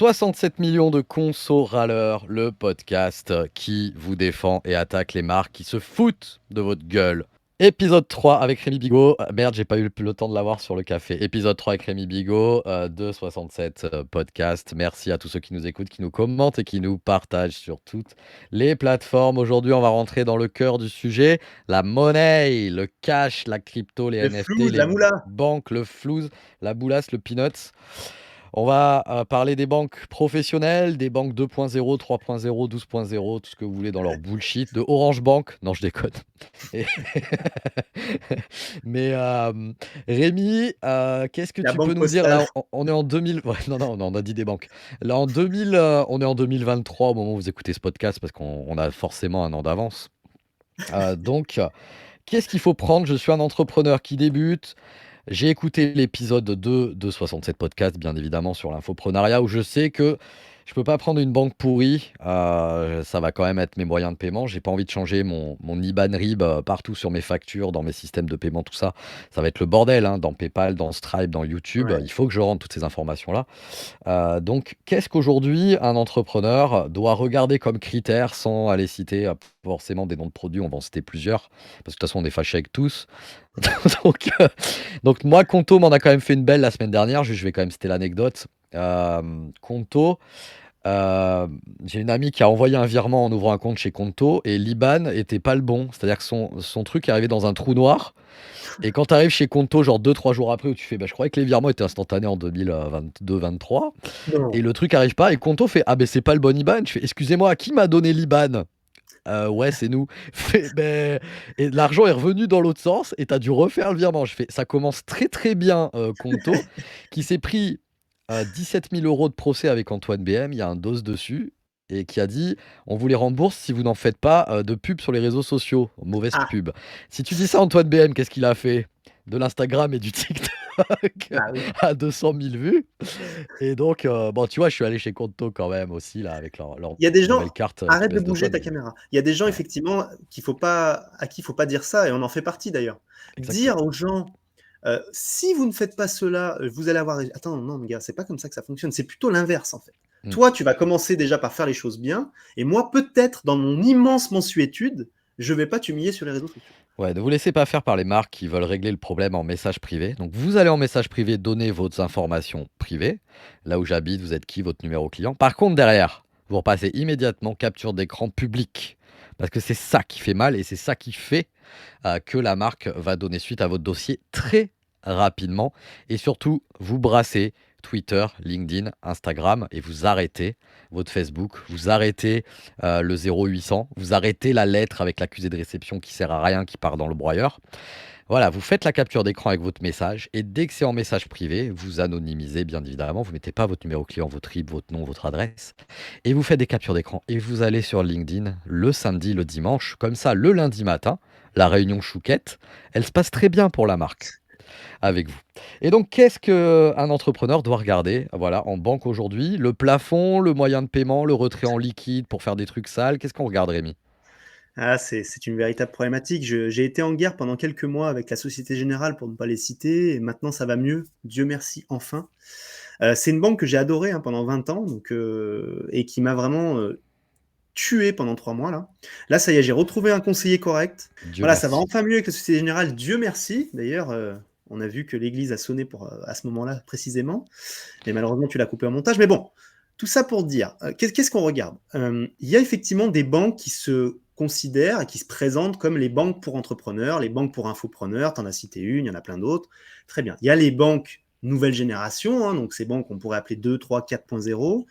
67 millions de consos râleurs, le podcast qui vous défend et attaque les marques qui se foutent de votre gueule. Épisode 3 avec Rémi Bigot. Merde, j'ai pas eu le temps de l'avoir sur le café. Épisode 3 avec Rémi Bigot de 67 podcast. Merci à tous ceux qui nous écoutent, qui nous commentent et qui nous partagent sur toutes les plateformes. Aujourd'hui, on va rentrer dans le cœur du sujet. La monnaie, le cash, la crypto, les Le NFT, flouze, les la moula. banques, le flouze, la boulasse, le peanuts. On va parler des banques professionnelles, des banques 2.0, 3.0, 12.0, tout ce que vous voulez dans leur bullshit, de Orange Bank. Non, je déconne. Et Mais Rémi, qu'est-ce que La tu peux banque nous dire là? postale. On est en 2000. Ouais, non, on a dit des banques. Là, en 2000, on est en 2023 au moment où vous écoutez ce podcast parce qu'on a forcément un an d'avance. Donc, qu'est-ce qu'il faut prendre? Je suis un entrepreneur qui débute. J'ai écouté l'épisode 2 de 67 podcasts, bien évidemment, sur l'infoprenariat, où je sais que je peux pas prendre une banque pourrie. Ça va quand même être mes moyens de paiement. J'ai pas envie de changer mon IBAN RIB partout sur mes factures, dans mes systèmes de paiement, tout ça. Ça va être le bordel, hein, dans PayPal, dans Stripe, dans YouTube. Ouais. Il faut que je rentre toutes ces informations-là. Donc, qu'est-ce qu'aujourd'hui un entrepreneur doit regarder comme critère sans aller citer forcément des noms de produits? On va en citer plusieurs, parce que de toute façon, on est fâchés avec tous. donc, donc moi, Conto m'en a quand même fait une belle la semaine dernière. Je vais quand même citer l'anecdote. Conto, j'ai une amie qui a envoyé un virement en ouvrant un compte chez Conto et l'IBAN était pas le bon. C'est-à-dire que son truc est arrivé dans un trou noir. Et quand tu arrives chez Conto, genre 2-3 jours après, où tu fais, bah, je croyais que les virements étaient instantanés en 2022-23, et Non. le truc arrive pas, et Conto fait, ah ben c'est pas le bon IBAN. Je fais, excusez-moi, qui m'a donné l'IBAN? Ouais, c'est nous. Fait, ben, et l'argent est revenu dans l'autre sens, et t'as dû refaire le virement. Je fais, ça commence très très bien, Conto, qui s'est pris 17 000 euros de procès avec Antoine BM, il y a un dos dessus, et qui a dit, on vous les rembourse si vous n'en faites pas de pub sur les réseaux sociaux. Mauvaise Ah, pub. Si tu dis ça à Antoine BM, qu'est-ce qu'il a fait? De l'Instagram et du TikTok bah oui. à 200 000 vues. Et donc, bon, tu vois, je suis allé chez Conto quand même aussi, là, avec leur Il y a des gens, nouvelle carte qui arrête de baisse de bouger tonnes. ta caméra. Il y a des gens, Ouais, effectivement, à qui il faut pas dire ça, et on en fait partie d'ailleurs. Dire exactement. aux gens, si vous ne faites pas cela, vous allez avoir. Attends, non, mon gars, c'est pas comme ça que ça fonctionne. C'est plutôt l'inverse, en fait. Mm. Toi, tu vas commencer déjà par faire les choses bien, et moi, peut-être, dans mon immense mansuétude, je vais pas t'humilier sur les réseaux sociaux. Ouais, ne vous laissez pas faire par les marques qui veulent régler le problème en message privé. Donc, vous allez en message privé donner vos informations privées. Là où j'habite, vous êtes qui, votre numéro client. Par contre, derrière, vous repassez immédiatement capture d'écran public. Parce que c'est ça qui fait mal et c'est ça qui fait que la marque va donner suite à votre dossier très rapidement. Et surtout, vous brassez Twitter, LinkedIn, Instagram et vous arrêtez votre Facebook, vous arrêtez le 0800, vous arrêtez la lettre avec l'accusé de réception qui sert à rien, qui part dans le broyeur. Voilà, vous faites la capture d'écran avec votre message et dès que c'est en message privé, vous anonymisez bien évidemment, vous mettez pas votre numéro client, votre RIB, votre nom, votre adresse et vous faites des captures d'écran et vous allez sur LinkedIn le samedi, le dimanche, comme ça le lundi matin, la réunion chouquette, elle se passe très bien pour la marque avec vous. Et donc qu'est-ce qu'un entrepreneur doit regarder voilà, en banque aujourd'hui? Le plafond, le moyen de paiement, le retrait en liquide pour faire des trucs sales, qu'est-ce qu'on regarde Rémi? Ah, c'est une véritable problématique. J'ai été en guerre pendant quelques mois avec la Société Générale, pour ne pas les citer, et maintenant ça va mieux. Dieu merci, enfin. C'est une banque que j'ai adorée, hein, pendant 20 ans, donc, et qui m'a vraiment tué pendant 3 mois là. Là, ça y est, j'ai retrouvé un conseiller correct. Dieu Voilà, ça va merci. enfin mieux avec la Société Générale. Dieu merci. D'ailleurs, on a vu que l'église a sonné pour, à ce moment-là précisément. Et malheureusement, tu l'as coupé en montage. Mais bon, tout ça pour dire, qu'est-ce qu'on regarde? Il y a effectivement des banques qui se considèrent et qui se présentent comme les banques pour entrepreneurs, les banques pour infopreneurs. Tu en as cité une, il y en a plein d'autres. Très bien. Il y a les banques nouvelle génération, hein, donc ces banques qu'on pourrait appeler 2, 3, 4.0,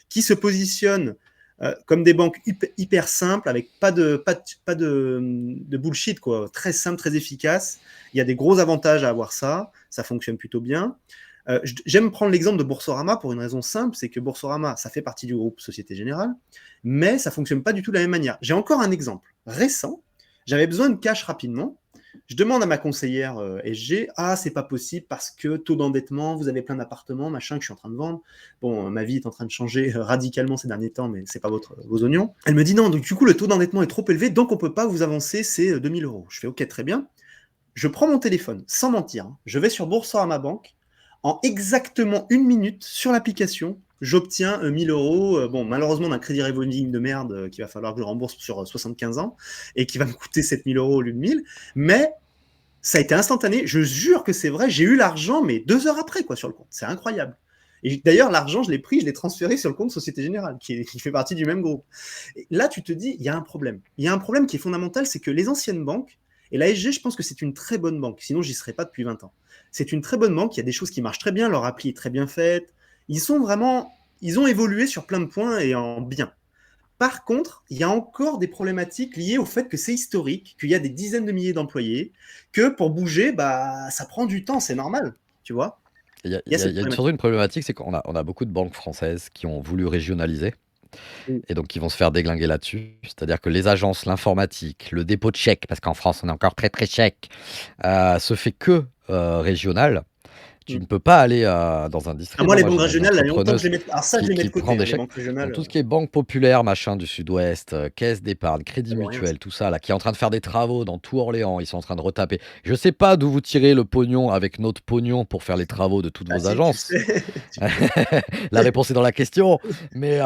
qui se positionnent comme des banques hyper simples, avec pas de bullshit, quoi. Très simple, très efficace. Il y a des gros avantages à avoir ça. Ça fonctionne plutôt bien. J'aime prendre l'exemple de Boursorama pour une raison simple, c'est que Boursorama, ça fait partie du groupe Société Générale, mais ça fonctionne pas du tout de la même manière. J'ai encore un exemple récent. J'avais besoin de cash rapidement. Je demande à ma conseillère SG, ah, c'est pas possible parce que taux d'endettement, vous avez plein d'appartements, machin, que je suis en train de vendre. Bon, ma vie est en train de changer radicalement ces derniers temps, mais c'est pas vos oignons. Elle me dit non, donc du coup, le taux d'endettement est trop élevé, donc on peut pas vous avancer ces 2000 euros. Je fais ok, très bien. Je prends mon téléphone, sans mentir, hein. Je vais sur Boursorama Banque. En exactement 1 minute, sur l'application, j'obtiens 1000 euros, bon, malheureusement d'un crédit revolving de merde qu'il va falloir que je rembourse sur 75 ans et qui va me coûter 7000 euros au lieu de 1000. Mais ça a été instantané. Je jure que c'est vrai. J'ai eu l'argent, mais 2 heures après, quoi, sur le compte. C'est incroyable. Et d'ailleurs, l'argent, je l'ai pris, je l'ai transféré sur le compte Société Générale, qui fait partie du même groupe. Et là, tu te dis, il y a un problème. Il y a un problème qui est fondamental, c'est que les anciennes banques, et la SG, je pense que c'est une très bonne banque, sinon j'y serais pas depuis 20 ans. C'est une très bonne banque, il y a des choses qui marchent très bien, leur appli est très bien faite. Ils ont évolué sur plein de points et en bien. Par contre, il y a encore des problématiques liées au fait que c'est historique, qu'il y a des dizaines de milliers d'employés, que pour bouger, bah, ça prend du temps, c'est normal, tu vois. Il y a, Il y a il y a- cette il y a surtout problématique. une problématique, c'est qu'on a beaucoup de banques françaises qui ont voulu régionaliser Mm. et donc qui vont se faire déglinguer là-dessus. C'est-à-dire que les agences, l'informatique, le dépôt de chèques, parce qu'en France on est encore très très chèque, se fait que régional. Tu Mm. ne peux pas aller dans un Ah, district. moi, Moi, les moi, banques j'ai une régionales, là, il y a longtemps que je entrepreneuse les mets. Alors, ça, je les mets qui de prend côté, des hein, les chèques. banques régionales, Donc, tout ce qui est banque populaire, machin du Sud-Ouest, caisse d'épargne, crédit ça vaut rien, ça. mutuel, tout ça, là, qui est en train de faire des travaux dans tout Orléans, ils sont en train de retaper. Je sais pas d'où vous tirez le pognon avec notre pognon pour faire les travaux de toutes Ah, vos si, tu le agences. sais. Tu le sais. La réponse est dans la question. Mais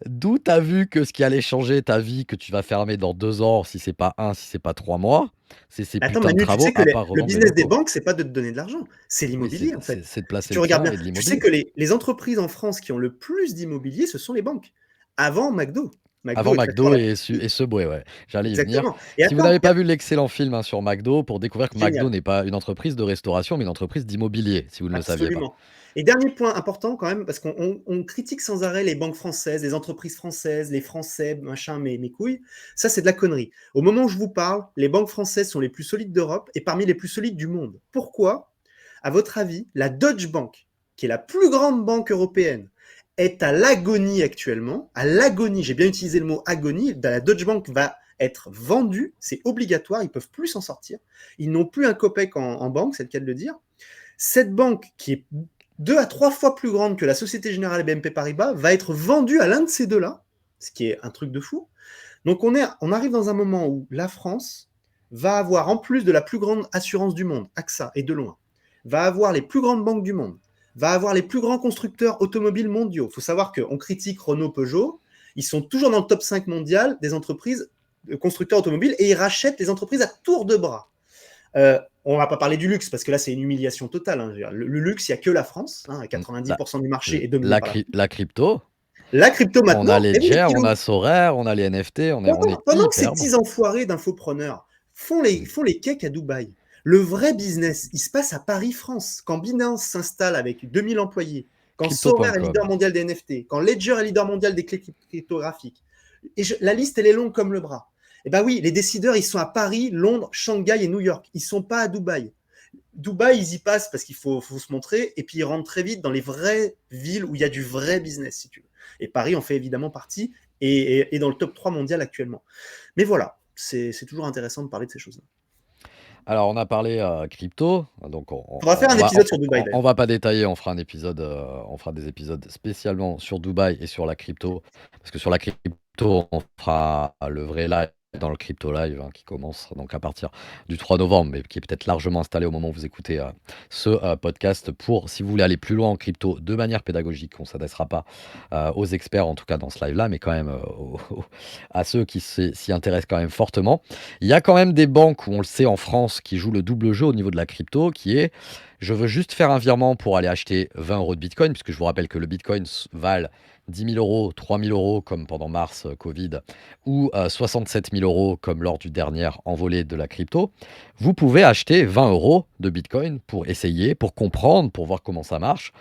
d'où tu as vu que ce qui allait changer ta vie, que tu vas fermer dans 2 ans, si c'est pas un, si c'est pas 3 mois, c'est ces Attends, putains de Manu, tu travaux, sais que à part le revendre des business des locaux. banques, c'est pas de te donner de l'argent, c'est Oui, l'immobilier, en fait. c'est de Si placer tu le regardes tien bien, et de tu sais l'immobilier. que les entreprises en France qui ont le plus d'immobilier, ce sont les banques. Avant McDo. McDo Avant est très fort McDo là-dessus. et Subway, ouais, j'allais y venir. Exactement. Et Si vous attends, n'avez pas vu l'excellent film, hein, sur McDo, pour découvrir que McDo génial. n'est pas une entreprise de restauration, mais une entreprise d'immobilier, si vous ne le saviez pas. Absolument. Et dernier point important quand même, parce qu'on critique sans arrêt les banques françaises, les entreprises françaises, les Français, machin, mes couilles. Ça, c'est de la connerie. Au moment où je vous parle, les banques françaises sont les plus solides d'Europe et parmi les plus solides du monde. Pourquoi? À votre avis, la Deutsche Bank, qui est la plus grande banque européenne, est à l'agonie actuellement. À l'agonie, j'ai bien utilisé le mot agonie. La Deutsche Bank va être vendue, c'est obligatoire, ils ne peuvent plus s'en sortir. Ils n'ont plus un copec en banque, c'est le cas de le dire. Cette banque, qui est 2 à 3 fois plus grande que la Société Générale et BNP Paribas, va être vendue à l'un de ces deux-là, ce qui est un truc de fou. Donc on arrive dans un moment où la France va avoir, en plus de la plus grande assurance du monde, AXA, et de loin, va avoir les plus grandes banques du monde, va avoir les plus grands constructeurs automobiles mondiaux. Il faut savoir qu'on critique Renault, Peugeot, ils sont toujours dans le top 5 mondial des entreprises de constructeurs automobiles et ils rachètent les entreprises à tour de bras. On ne va pas parler du luxe parce que là, c'est une humiliation totale, hein. Le luxe, il n'y a que la France. Hein, La, 90% du marché est dominé par la France. la crypto, La crypto on a maintenant, et oui, Ledger, on Pilou. a Sorare, on a les NFT, on est Pendant que ces hyper bon. petits enfoirés d'infopreneurs font les cakes à Dubaï, le vrai business, il se passe à Paris, France. Quand Binance s'installe avec 2000 employés, quand Sorare est leader Crypto.com. mondial des NFT, quand Ledger est leader mondial des clés cryptographiques, la liste, elle est longue comme le bras. Eh bien oui, les décideurs, ils sont à Paris, Londres, Shanghai et New York. Ils ne sont pas à Dubaï. Dubaï, ils y passent parce qu'il faut se montrer, et puis ils rentrent très vite dans les vraies villes où il y a du vrai business, si tu veux. Et Paris en fait évidemment partie, et dans le top 3 mondial actuellement. Mais voilà, c'est toujours intéressant de parler de ces choses-là. Alors, on a parlé crypto, donc On va faire un épisode sur Dubaï on d'ailleurs. va pas détailler, on fera un épisode, on fera des épisodes spécialement sur Dubaï et sur la crypto, parce que sur la crypto, on fera le vrai live dans le crypto live, hein, qui commence donc à partir du 3 novembre, mais qui est peut-être largement installé au moment où vous écoutez ce podcast. Pour, si vous voulez aller plus loin en crypto de manière pédagogique, on s'adressera pas aux experts, en tout cas dans ce live-là, mais quand même à ceux qui s'y intéressent quand même fortement. Il y a quand même des banques, où on le sait en France, qui jouent le double jeu au niveau de la crypto, qui est: je veux juste faire un virement pour aller acheter 20 euros de Bitcoin, puisque je vous rappelle que le Bitcoin vale 10 000 euros, 3 000 euros comme pendant mars Covid, ou 67 000 euros comme lors du dernier envolée de la crypto. Vous pouvez acheter 20 euros de Bitcoin pour essayer, pour comprendre, pour voir comment ça marche,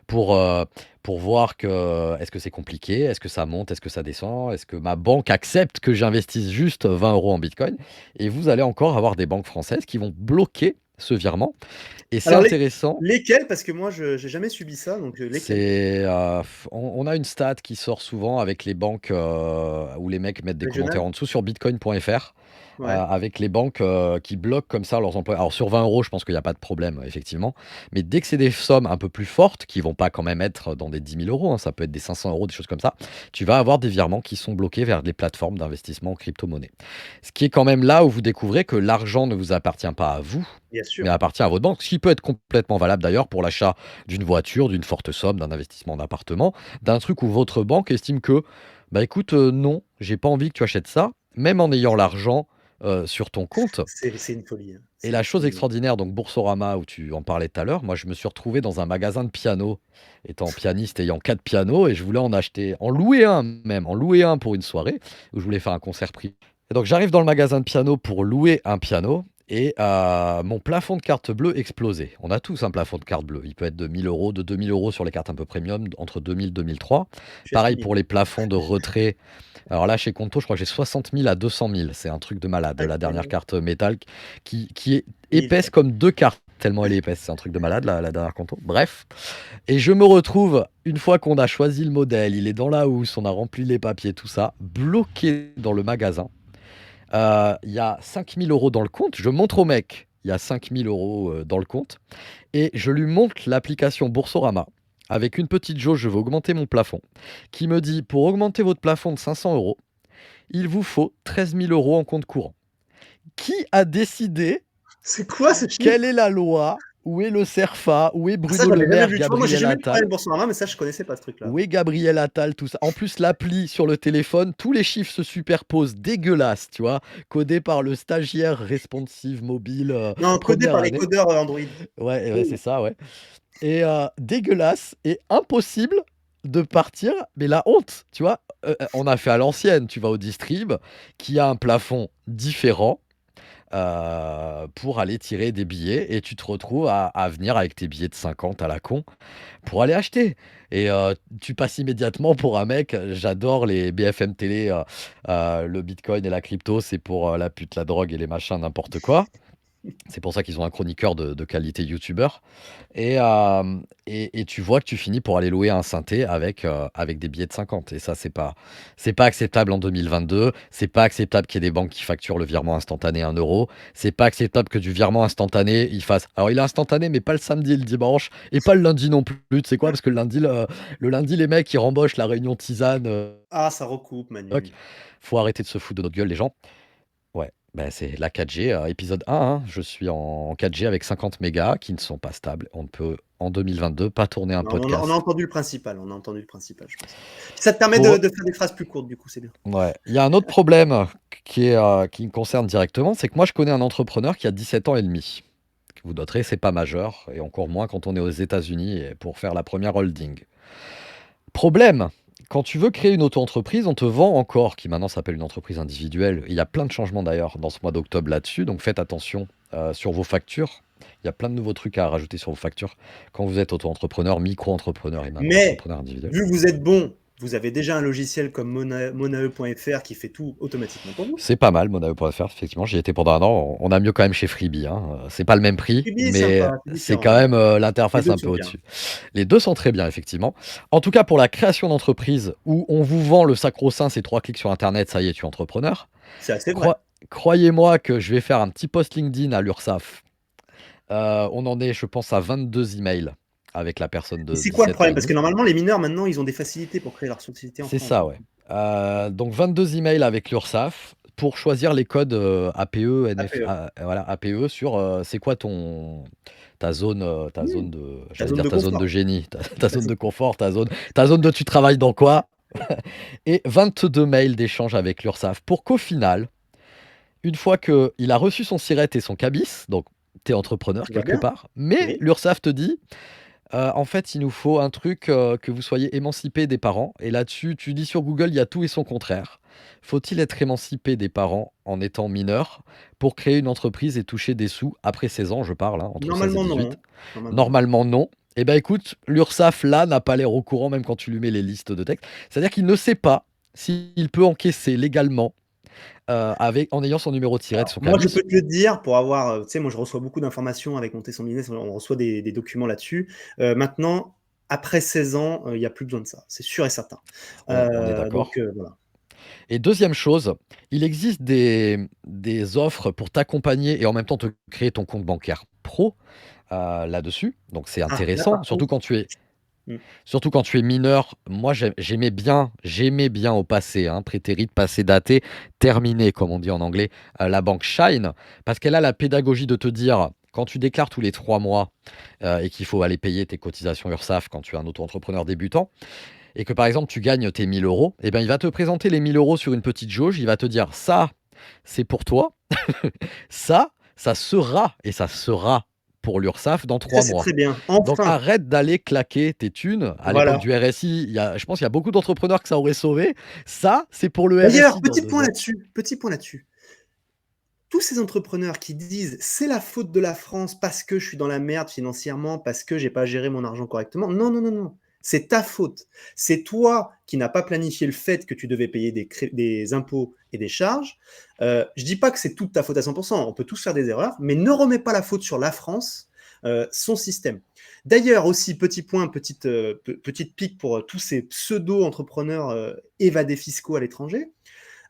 pour, heu, pour voir que est-ce que c'est compliqué? Est-ce que ça monte? Est-ce que ça descend? Est-ce que ma banque accepte que j'investisse juste 20 euros en bitcoin? Et vous allez encore avoir des banques françaises qui vont bloquer ce virement, et c'est Alors intéressant. lesquels? Parce que moi, je n'ai jamais subi ça, donc lesquels? C'est, on a une stat qui sort souvent avec les banques, où les mecs mettent des commentaires Régional? en dessous sur bitcoin.fr. Ouais. avec les banques, qui bloquent comme ça leurs employés. Alors sur 20 euros, je pense qu'il y a pas de problème, effectivement, mais dès que c'est des sommes un peu plus fortes, qui vont pas quand même être dans des 10 000 euros, hein, ça peut être des 500 euros, des choses comme ça, tu vas avoir des virements qui sont bloqués vers des plateformes d'investissement en crypto-monnaie. Ce qui est quand même là où vous découvrez que l'argent ne vous appartient pas à vous, Bien mais sûr. appartient à votre banque, ce qui peut être complètement valable d'ailleurs pour l'achat d'une voiture, d'une forte somme, d'un investissement en appartement, d'un truc où votre banque estime que, bah écoute, non, j'ai pas envie que tu achètes ça, même en ayant l'argent sur ton compte. C'est une folie, hein. Et C'est la une chose folie. extraordinaire, donc Boursorama, où tu en parlais tout à l'heure, moi je me suis retrouvé dans un magasin de piano, étant pianiste, ayant 4 pianos, et je voulais en louer un même, en louer un pour une soirée, où je voulais faire un concert privé. Et donc j'arrive dans le magasin de piano pour louer un piano, et mon plafond de carte bleue explosait. On a tous un plafond de carte bleue. Il peut être de 1 000 euros, de 2 000 euros sur les cartes un peu premium, entre 2 000 2003. Juste Pareil 1000. pour les plafonds de retrait. Alors là, chez Conto, je crois que j'ai 60 000 à 200 000. C'est un truc de malade. La dernière Incroyable. carte métal qui est Oui, épaisse comme 2 cartes, tellement elle est épaisse. C'est un truc de malade, la dernière Conto. Bref, et je me retrouve, une fois qu'on a choisi le modèle, il est dans la housse, on a rempli les papiers, tout ça, bloqué dans le magasin. Il y a 5 000 € dans le compte. Je montre au mec, il y a 5 000 € dans le compte, et je lui montre l'application Boursorama avec une petite jauge, je veux augmenter mon plafond, qui me dit: «Pour augmenter votre plafond de 500 euros, il vous faut 13 000 € en compte courant». Qui a décidé? C'est quoi ce Quelle est chiffre? la loi? Où est le CERFA? Où est Ah ça, Bruno Le j'avais jamais Maire, vu, tu vois? Moi, j'ai Gabriel jamais eu de problème Attal? Boursorama, mais ça, je connaissais pas ce truc-là. Où est Gabriel Attal? Tout ça. En plus, l'appli sur le téléphone, tous les chiffres se superposent, dégueulasse, tu vois? Codé par le stagiaire responsive mobile, Non, codé 1re par les année. codeurs, Android. Ouais, ouais, c'est Ouh! ça, ouais, et dégueulasse et impossible de partir, mais la honte, tu vois? On a fait à l'ancienne, tu vas au distrib, qui a un plafond différent, pour aller tirer des billets, et tu te retrouves à venir avec tes billets de 50 à la con pour aller acheter, et tu passes immédiatement pour un mec. J'adore les BFM Télé, le bitcoin et la crypto, c'est pour, la pute, la drogue et les machins, n'importe quoi. C'est pour ça qu'ils ont un chroniqueur de qualité youtubeur, et tu vois que tu finis pour aller louer un synthé avec des billets de 50, et ça, c'est pas acceptable en 2022. C'est pas acceptable qu'il y ait des banques qui facturent le virement instantané 1 €. C'est pas acceptable que du virement instantané, il fasse, alors il est instantané, mais pas le samedi et le dimanche, et pas le lundi non plus. Tu sais quoi? Parce que le lundi, les mecs, ils rembochent la réunion tisane, Ah, ça recoupe, toc. Manu. Faut arrêter de se foutre de notre gueule, les gens. Ouais, bah, c'est la 4G, épisode 1, hein. Je suis en 4G avec 50 mégas qui ne sont pas stables. On ne peut, en 2022, pas tourner un Non, on a podcast. entendu le principal, on a entendu le principal, je pense. Ça te permet de Pour de faire des phrases plus courtes, du coup, c'est bien. Ouais, il y a un autre problème qui me concerne directement, c'est que moi, je connais un entrepreneur qui a 17 ans et demi. Vous noterez, c'est pas majeur, et encore moins quand on est aux États-Unis et pour faire la première holding. Problème, quand tu veux créer une auto-entreprise, on te vend encore, qui maintenant s'appelle une entreprise individuelle. Il y a plein de changements d'ailleurs dans ce mois d'octobre là-dessus, donc faites attention sur vos factures. Il y a plein de nouveaux trucs à rajouter sur vos factures quand vous êtes auto-entrepreneur, micro-entrepreneur et maintenant Mais, entrepreneur individuel. vu que vous êtes bon, vous avez déjà un logiciel comme Monae.fr qui fait tout automatiquement pour vous. C'est pas mal, Monao.fr, effectivement, j'y étais pendant un an. On a mieux quand même chez Freebie, hein. C'est pas le même prix, Quibi est mais sympa, c'est c'est différent, quand ouais. même Les l'interface 2 un peu sont bien. au-dessus. Les 2 sont très bien, effectivement. En tout cas, pour la création d'entreprise, où on vous vend le sacro-saint, c'est 3 clics sur internet, ça y est, tu es entrepreneur. C'est assez vrai. Croi Croyez-moi que je vais faire un petit post LinkedIn à l'URSSAF. On en est, je pense, à 22 emails avec la personne Et de c'est quoi le 17 ans problème? et Parce que demi. normalement, les mineurs, maintenant, ils ont des facilités pour créer leur société en C'est France, ça, donc ouais. Donc 22 emails avec l'URSSAF pour choisir les codes, APE, APE. voilà, APE sur, c'est quoi ta zone Oui, de, ta j'allais zone dire de ta zone de confort. génie, ta zone de confort, ta zone de tu travailles dans quoi? Et 22 mails d'échange avec l'URSSAF pour qu'au final, une fois qu'il a reçu son SIRET et son KBIS, donc tu es entrepreneur Tout va quelque bien? part, mais Oui. l'URSSAF te dit: En fait, il nous faut un truc, que vous soyez émancipé des parents, et là-dessus, tu dis sur Google, il y a tout et son contraire. Faut-il être émancipé des parents en étant mineur pour créer une entreprise et toucher des sous après 16 ans, je parle, hein, entre 16 et Normalement, non, 18? hein. Normalement, non. Normalement, non. Eh ben, écoute, l'URSSAF, là, n'a pas l'air au courant même quand tu lui mets les listes de textes. C'est-à-dire qu'il ne sait pas s'il peut encaisser légalement, en ayant son numéro de siret de Alors, son moi, je cabis. peux te le dire pour avoir, tu sais, moi, je reçois beaucoup d'informations avec Monter son business, on reçoit des documents là-dessus. Maintenant, après 16 ans, il y a plus besoin de ça, c'est sûr et certain. On est Donc d'accord. voilà. Et deuxième chose, il existe des offres pour t'accompagner et en même temps te créer ton compte bancaire pro, là-dessus. Donc c'est Ah, là intéressant, par contre, mmh, surtout quand tu es mineur. Moi, j'aimais bien au passé, hein, prétérite, passé daté, terminé, comme on dit en anglais, la banque Shine, parce qu'elle a la pédagogie de te dire, quand tu déclares tous les 3 mois, et qu'il faut aller payer tes cotisations URSSAF quand tu es un auto-entrepreneur débutant et que, par exemple, tu gagnes tes 1 000 €, et ben, il va te présenter les 1 000 € sur une petite jauge. Il va te dire: «Ça, c'est pour toi. Ça sera et ça sera pour l'URSSAF dans ça 3 c'est mois». très bien. Donc Enfin! arrête d'aller claquer tes thunes. À l'époque Voilà. du RSI, je pense qu'il y a beaucoup d'entrepreneurs que ça aurait sauvé. Ça, c'est pour le D'ailleurs, RSI dans 2 ans. petit point là-dessus. Tous ces entrepreneurs qui disent: «C'est la faute de la France parce que je suis dans la merde financièrement, parce que j'ai pas géré mon argent correctement». Non, non, non, non, c'est ta faute. C'est toi qui n'as pas planifié le fait que tu devais payer des impôts et des charges. Je dis pas que c'est toute ta faute à 100. On peut tous faire des erreurs, mais ne remets pas la faute sur la France, son système. D'ailleurs aussi, petit point, petite pique pour, tous ces pseudo-entrepreneurs, évadés fiscaux à l'étranger.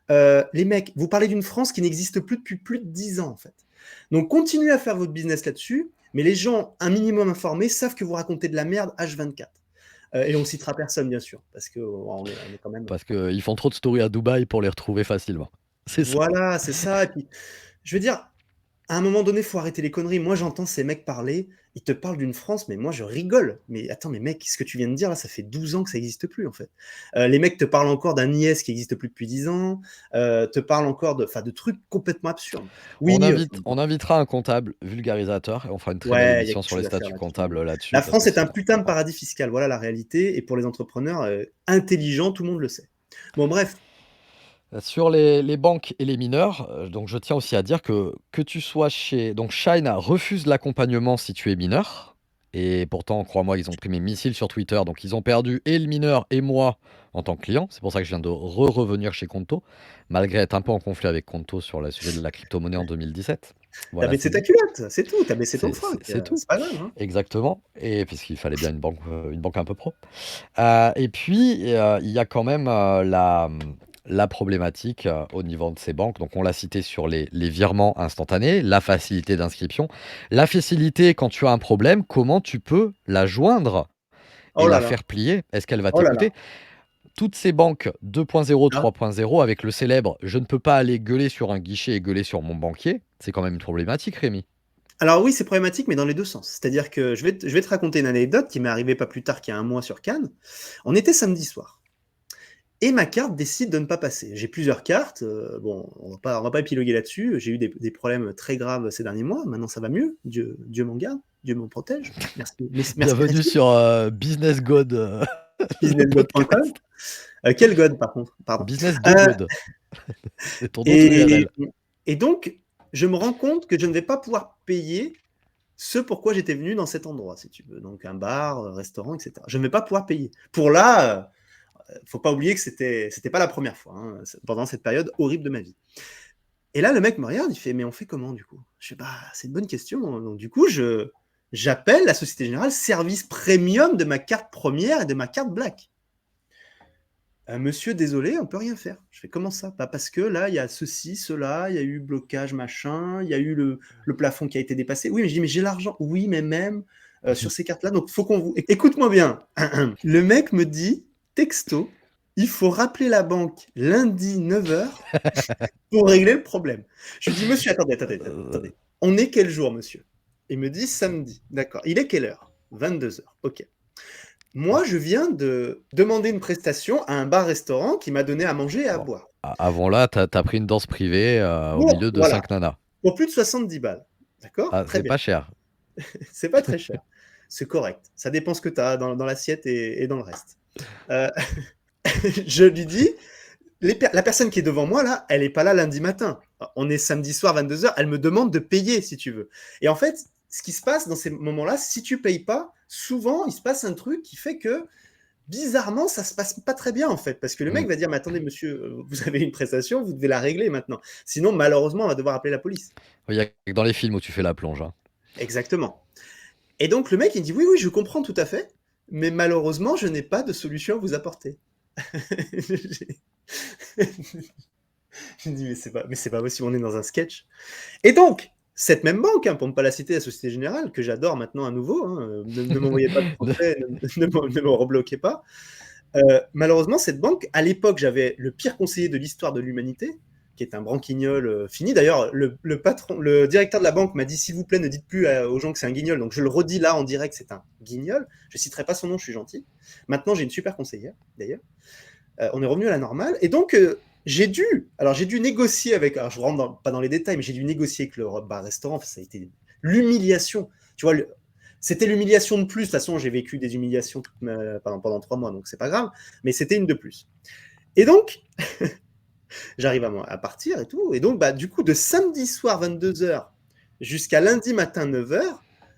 Les mecs, vous parlez d'une France qui n'existe plus depuis plus de 10 ans, en fait. Donc continuez à faire votre business là-dessus, mais les gens un minimum informés savent que vous racontez de la merde H24. Et on citera personne, bien sûr, parce qu'on est quand même, Parce qu'ils font trop de stories à Dubaï pour les retrouver facilement. C'est ça. voilà, c'est ça. Et puis, je veux dire, à un moment donné, il faut arrêter les conneries. Moi, j'entends ces mecs parler, ils te parlent d'une France, mais moi, je rigole. Mais attends, mais mec, ce que tu viens de dire là, ça fait 12 ans que ça n'existe plus, en fait. Les mecs te parlent encore d'un IS qui n'existe plus depuis 10 ans, te parlent encore de trucs complètement absurdes. Oui, On invitera un comptable vulgarisateur et on fera une très belle ouais, il y a émission quelque sur les chose à faire statuts là-dessus. comptables là-dessus La parce France que est c'est un putain de important. paradis fiscal, voilà la réalité. Et pour les entrepreneurs intelligents, tout le monde le sait. Bon, bref, Sur les banques et les mineurs, donc je tiens aussi à dire que tu sois chez donc Shine refuse l'accompagnement si tu es mineur et pourtant crois-moi, ils ont pris mes missiles sur Twitter, donc ils ont perdu et le mineur et moi en tant que client. C'est pour ça que je viens de revenir chez Conto, malgré être un peu en conflit avec Conto sur le sujet de la crypto-monnaie en 2017. t'as Voilà, baissé c'est ta dit. culotte, c'est tout, t'as baissé ton froc, C'est tout. c'est pas grave, hein. Exactement et puisqu'il fallait bien une banque un peu pro. Et puis, il y a quand même, la problématique, au niveau de ces banques. Donc on l'a cité sur les virements instantanés, la facilité d'inscription, la facilité quand tu as un problème, comment tu peux la joindre et Oh là la là, faire plier? Est-ce qu'elle va oh là là. t'écouter? Toutes ces banques 2.0, Ah. 3.0 avec le célèbre: «Je ne peux pas aller gueuler sur un guichet et gueuler sur mon banquier», c'est quand même une problématique, Rémi. Alors oui, c'est problématique, mais dans les 2 sens. C'est-à-dire que je vais te raconter une anecdote qui m'est arrivée pas plus tard qu'il y a 1 mois sur Cannes. On était samedi soir et ma carte décide de ne pas passer. J'ai plusieurs cartes, bon, on va pas épiloguer là-dessus. J'ai eu des problèmes très graves ces derniers mois. Maintenant, ça va mieux. Dieu m'en garde, Dieu m'en protège. Bienvenue Merci. sur, Business God, le Businessgod.com. podcast. Quel God par contre? Pardon. Business de Heu God, c'est ton autre et URL. et donc je me rends compte que je ne vais pas pouvoir payer ce pourquoi j'étais venu dans cet endroit, si tu veux. Donc un bar, restaurant, et cetera. Je ne vais pas pouvoir payer. Pour là, faut pas oublier que c'était pas la première fois, hein, pendant cette période horrible de ma vie. Et là, le mec me regarde, il fait: «Mais on fait comment du coup?» Je fais: «Bah, c'est une bonne question». Donc du coup, j'appelle la Société Générale service premium de ma carte première et de ma carte black. «Monsieur, désolé, on peut rien faire». Je fais: «Comment ça?» «Bah, parce que là, il y a ceci, cela, il y a eu blocage machin, il y a eu le plafond qui a été dépassé». «Oui», mais je dis: «Mais j'ai l'argent». «Oui, mais même, sur ces cartes-là, donc faut qu'on vous» écoute-moi bien. Le mec me dit, texto: «Il faut rappeler la banque lundi 9 heures pour régler le problème». Je lui dis: «Monsieur, Heu, attendez. On est quel jour, monsieur?» Il me dit: «Samedi». D'accord. Il est quelle heure? 22 heures. OK. Moi, je viens de demander une prestation à un bar-restaurant qui m'a donné à manger et à bon, boire. avant là, tu as pris une danse privée, au Pour milieu de voilà, 5 nanas. pour plus de 70 balles. D'accord? Ah, Très c'est bien. pas cher. C'est pas très cher. C'est correct. Ça dépend ce que tu as dans l'assiette et dans le reste. Heu, je lui dis: La personne qui est devant moi là, elle est pas là lundi matin. On est samedi soir 22 heures. Elle me demande de payer si tu veux. Et en fait, ce qui se passe dans ces moments-là, si tu payes pas, souvent il se passe un truc qui fait que bizarrement, ça se passe pas très bien en fait, parce que le Mmh. mec va dire: «Mais attendez monsieur, vous avez une prestation, vous devez la régler maintenant. Sinon malheureusement, on va devoir appeler la police». Il y a que dans les films où tu fais la plonge, hein. Exactement. Et donc le mec il me dit: «Oui, oui, je comprends tout à fait, mais malheureusement, je n'ai pas de solution à vous apporter». Je me dis, mais c'est pas possible, on est dans un sketch. Et donc, cette même banque, hein, pour ne pas la citer, la Société Générale, que j'adore maintenant à nouveau, hein, ne m'envoyez pas de De- procès, ne me rebloquez pas. Malheureusement, cette banque, à l'époque, j'avais le pire conseiller de l'histoire de l'humanité, qui est un branquignol fini. D'ailleurs, le directeur de la banque m'a dit, s'il vous plaît, ne dites plus aux gens que c'est un guignol. Donc, je le redis là en direct, c'est un guignol. Je ne citerai pas son nom, je suis gentil. Maintenant, j'ai une super conseillère, d'ailleurs. On est revenu à la normale. Et donc, j'ai dû négocier avec, alors je rentre pas dans les détails, mais j'ai dû négocier avec le bar-restaurant. Ça a été l'humiliation. Tu vois, c'était l'humiliation de plus. De toute façon, j'ai vécu des humiliations pendant 3 mois, donc c'est pas grave. Mais c'était une de plus. Et donc, j'arrive à partir et tout. Et donc, du coup, de samedi soir 22h jusqu'à lundi matin 9h,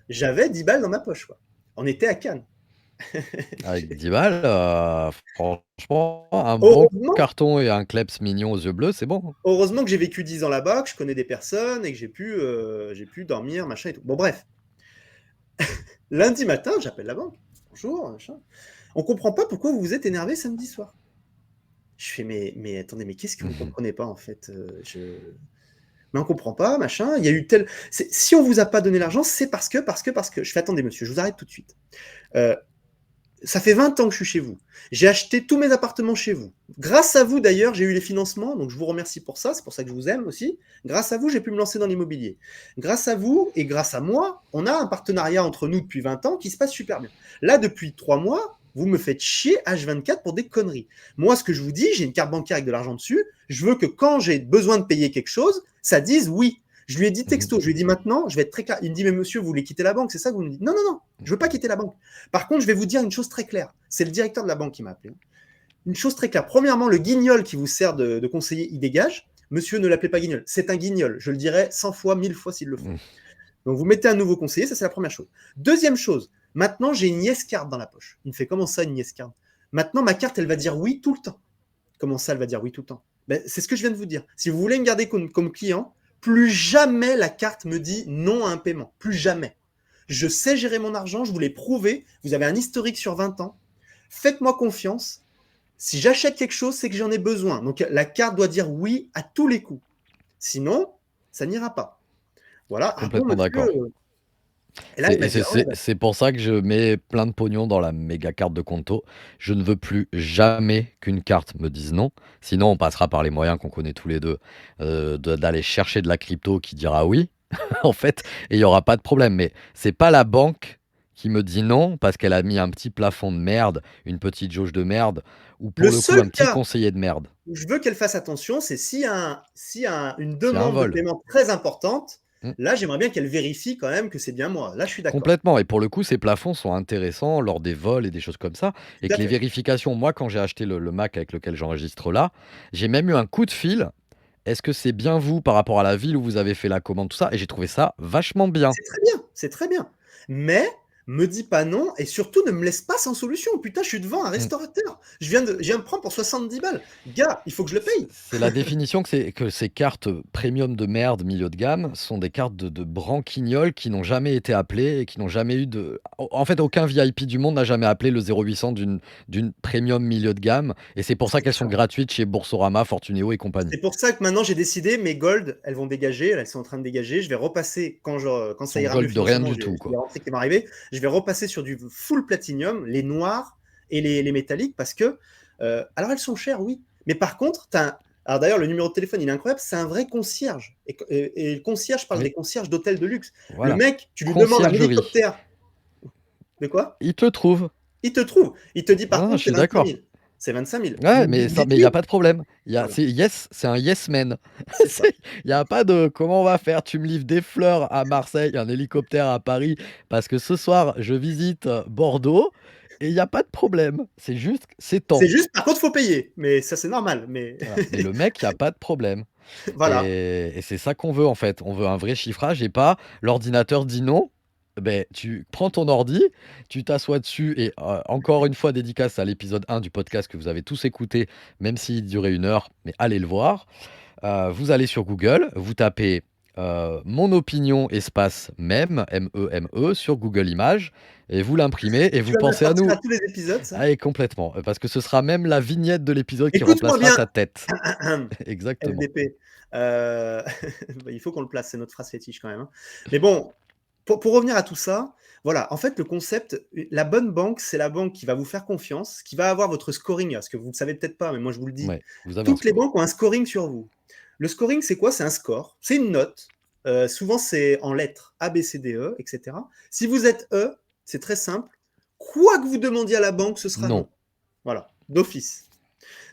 j'avais 10 balles dans ma poche, quoi. On était à Cannes. Avec 10 balles, franchement, un bon Heureusement, carton et un kleps mignon aux yeux bleus, c'est bon. heureusement que j'ai vécu 10 ans là-bas, que je connais des personnes et que j'ai pu dormir, machin et tout. Bon, bref. Lundi matin, j'appelle la banque. Bonjour, machin. On comprend pas pourquoi vous vous êtes énervé samedi soir. Je fais, mais attendez, mais qu'est-ce que vous comprenez pas en fait Mais on comprend pas, machin. Il y a eu tel. Si on vous a pas donné l'argent, c'est parce que. Je fais, attendez, monsieur, je vous arrête tout de suite. Ça fait 20 ans que je suis chez vous. J'ai acheté tous mes appartements chez vous. Grâce à vous, d'ailleurs, j'ai eu les financements, donc je vous remercie pour ça. C'est pour ça que je vous aime aussi. Grâce à vous, j'ai pu me lancer dans l'immobilier. Grâce à vous et grâce à moi, on a un partenariat entre nous depuis 20 ans qui se passe super bien. Là, depuis 3 mois, vous me faites chier H24 pour des conneries. Moi, ce que je vous dis, j'ai une carte bancaire avec de l'argent dessus. Je veux que quand j'ai besoin de payer quelque chose, ça dise oui. Je lui ai dit texto, je lui ai dit maintenant, je vais être très clair. Il me dit, mais monsieur, vous voulez quitter la banque, c'est ça que vous me dites? Non, non, non, je veux pas quitter la banque. Par contre, je vais vous dire une chose très claire. C'est le directeur de la banque qui m'a appelé. Une chose très claire. Premièrement, le guignol qui vous sert de conseiller, il dégage. Monsieur, ne l'appelez pas guignol. C'est un guignol. Je le dirai 100 fois, 1000 fois s'il le faut. Donc, vous mettez un nouveau conseiller, ça c'est la première chose. Deuxième chose, maintenant j'ai une yes card dans la poche. Il me fait, comment ça une yes card? Maintenant, ma carte, elle va dire oui tout le temps. Comment ça, elle va dire oui tout le temps? C'est ce que je viens de vous dire. Si vous voulez me garder comme client, plus jamais la carte me dit non à un paiement. Plus jamais. Je sais gérer mon argent, je vous l'ai prouvé. Vous avez un historique sur 20 ans. Faites-moi confiance. Si j'achète quelque chose, c'est que j'en ai besoin. Donc la carte doit dire oui à tous les coups. Sinon, ça n'ira pas. Voilà. Ah bon, Complètement monsieur. d'accord. Et là, il m'a dit, ah ouais, C'est pour ça que je mets plein de pognon dans la méga carte de Conto. Je ne veux plus jamais qu'une carte me dise non. Sinon, on passera par les moyens qu'on connaît tous les deux, d'aller chercher de la crypto qui dira oui, en fait, et il y aura pas de problème. Mais c'est pas la banque qui me dit non parce qu'elle a mis un petit plafond de merde, une petite jauge de merde, ou pour le le coup seul un petit cas conseiller de merde. où je veux qu'elle fasse attention, c'est s'il y a une S'il y a un demande de vol. paiement très importante. Mmh. Là, j'aimerais bien qu'elle vérifie quand même que c'est bien moi. Là, je suis d'accord. Complètement, et pour le coup, ces plafonds sont intéressants lors des vols et des choses comme ça, et Tout à que les fait. vérifications, moi, quand j'ai acheté le Mac avec lequel j'enregistre là, j'ai même eu un coup de fil. Est-ce que c'est bien vous par rapport à la ville où vous avez fait la commande, tout ça? Et j'ai trouvé ça vachement bien. C'est très bien, c'est très bien. Mais me dis pas non et surtout ne me laisse pas sans solution. Putain, je suis devant un Mm. restaurateur. Je viens de prendre pour 70 balles. Gars, il faut que je le paye. C'est la définition que ces cartes premium de merde, milieu de gamme, sont des cartes de branquignoles qui n'ont jamais été appelées et qui n'ont jamais eu de. En fait, aucun VIP du monde n'a jamais appelé le 0800 d'une premium milieu de gamme. Et c'est pour ça C'est qu'elles sont sûr. gratuites chez Boursorama, Fortunéo et compagnie. C'est pour ça que maintenant j'ai décidé, mes gold, elles vont dégager, elles sont en train de dégager. Je vais repasser quand ça Son ira mieux gold de rien financièrement. du tout, J'ai quoi. des rentrées qui vont arriver. Je vais repasser sur du full platinum, les noirs et les métalliques parce que, alors elles sont chères, oui. Mais par contre, alors d'ailleurs, le numéro de téléphone, il est incroyable. C'est un vrai concierge. Et le concierge, je parle Oui, des concierges d'hôtels de luxe. Le voilà. mec, tu lui demandes un Conciergerie. hélicoptère. De quoi? Il te le trouve. Il te trouve. Il te dit par Non, je contre, c'est suis 25 d'accord. 000. C'est 25 000. Ouais, mais ça, mais il y a Dites-lui. pas de problème. Voilà, C'est yes, c'est un yes man. c'est ça. Il y a pas de comment on va faire. Tu me livres des fleurs à Marseille, un hélicoptère à Paris, parce que ce soir je visite Bordeaux et il y a pas de problème. C'est juste, c'est C'est temps. juste, par contre, faut payer. Mais ça, c'est normal. Mais Voilà. Mais le mec, il y a pas de problème. voilà. Et c'est ça qu'on veut en fait. On veut un vrai chiffrage et pas l'ordinateur dit non. Ben, tu prends ton ordi, tu t'assois dessus et encore une fois dédicace à l'épisode 1 du podcast que vous avez tous écouté, même s'il durait 1 heure, mais allez le voir. Vous allez sur Google, vous tapez mon opinion espace meme, M-E-M-E, sur Google Images et vous l'imprimez et Tu vous vas me la pensez à sortir à nous. tous les épisodes, ça? Ah et complètement, parce que ce sera même la vignette de l'épisode qui Écoute-moi remplacera bien, ta tête. Exactement. LDP. Bah, il faut qu'on le place, c'est notre phrase fétiche quand même, hein. Mais bon, pour revenir à tout ça, voilà, en fait, le concept, la bonne banque, c'est la banque qui va vous faire confiance, qui va avoir votre scoring, parce que vous ne le savez peut-être pas, mais moi je vous le dis. Ouais, vous avez un Toutes les score. banques ont un scoring sur vous. Le scoring, c'est quoi? C'est un score, c'est une note. Souvent, c'est en lettres A, B, C, D, E, etc. Si vous êtes E, c'est très simple. Quoi que vous demandiez à la banque, ce sera Non. non. Voilà, d'office.